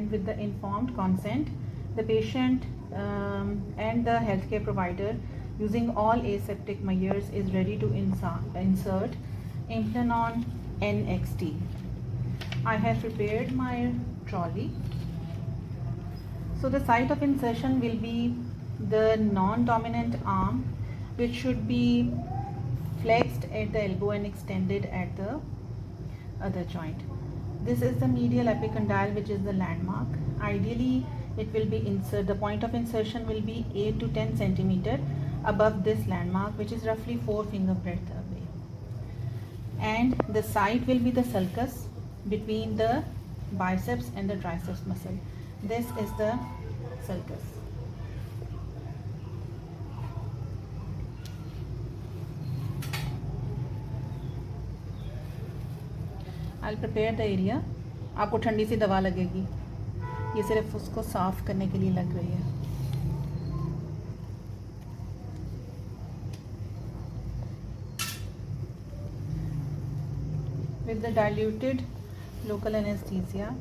and with the informed consent, the patient and the healthcare provider, using all aseptic measures, is ready to insert Implanon NXT. I have prepared my trolley. So the site of insertion will be the non-dominant arm, which should be flexed at the elbow and extended at the other joint. This is the medial epicondyle, which is the landmark. Ideally, it will be the point of insertion will be 8 to 10 centimeter above this landmark, which is roughly 4 finger breadth away. And the site will be the sulcus between the biceps and the triceps muscle. This is the sulcus. I'll prepare the area. आपको ठंडी सी दवा लगेगी, ये सिर्फ उसको साफ करने के लिए लग रही है. With the diluted local anesthesia,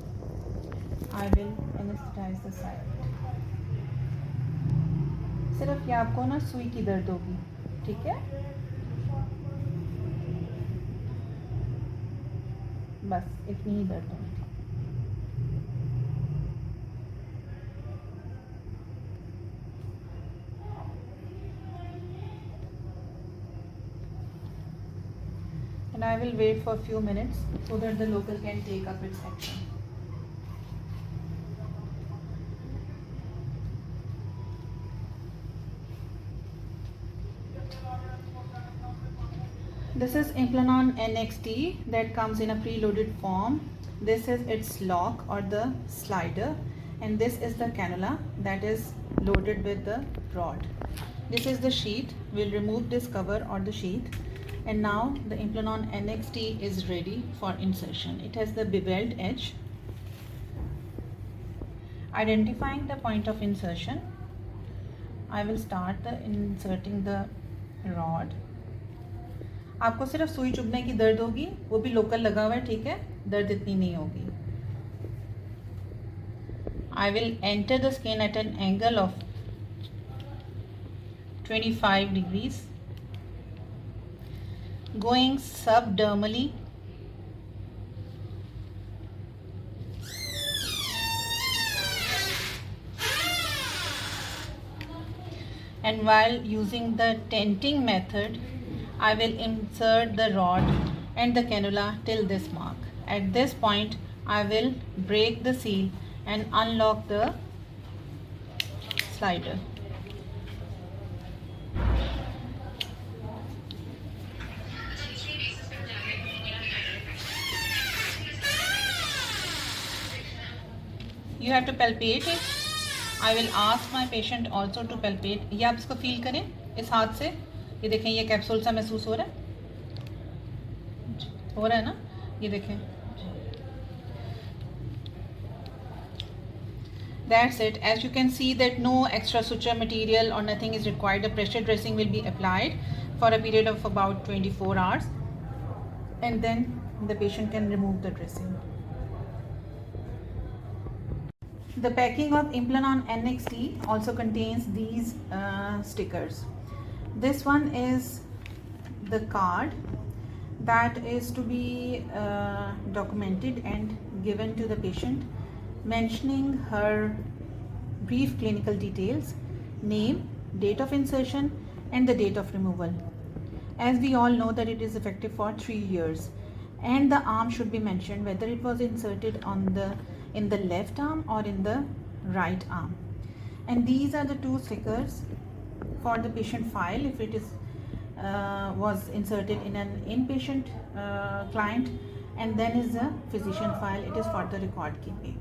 I will anesthetize the site. सिर्फ ये आपको ना सुई की दर्द होगी, ठीक है? बस इतनी ही दर्द होगी. And I will wait for a few minutes so that the local can take up its action. This is Implanon NXT that comes in a preloaded form. This is its lock or the slider, and this is the cannula that is loaded with the rod. This is the sheath. We'll remove this cover or the sheath, and now the Implanon NXT is ready for insertion. It has the beveled edge. Identifying the point of insertion, I will start inserting the rod. आपको सिर्फ सुई चुभने की दर्द होगी, वो भी local लगा हुआ है, ठीक है? दर्द इतनी नहीं होगी. I will enter the skin at an angle of 25 degrees, going subdermally and while using the tenting method, I will insert the rod and the cannula till this mark. At this point, I will break the seal and unlock the slider. You have to palpate it. I will ask my patient also to palpate. ये आप इसको feel करें इस हाथ से. ये देखें, ये कैप्सूल सा महसूस हो रहा है ना? ये देखें. That's it. As you can see that no extra suture material or nothing is required. The pressure dressing will be applied for a period of about 24 hours, and then the patient can remove the dressing. The packing of Implanon NXT also contains these stickers. This one is the card that is to be documented and given to the patient, mentioning her brief clinical details, name, date of insertion, and the date of removal. As we all know that it is effective for 3 years, and the arm should be mentioned, whether it was inserted in the left arm or in the right arm. And these are the 2 stickers for the patient file if it is was inserted in an inpatient client, and then is the physician file. It is for the record keeping.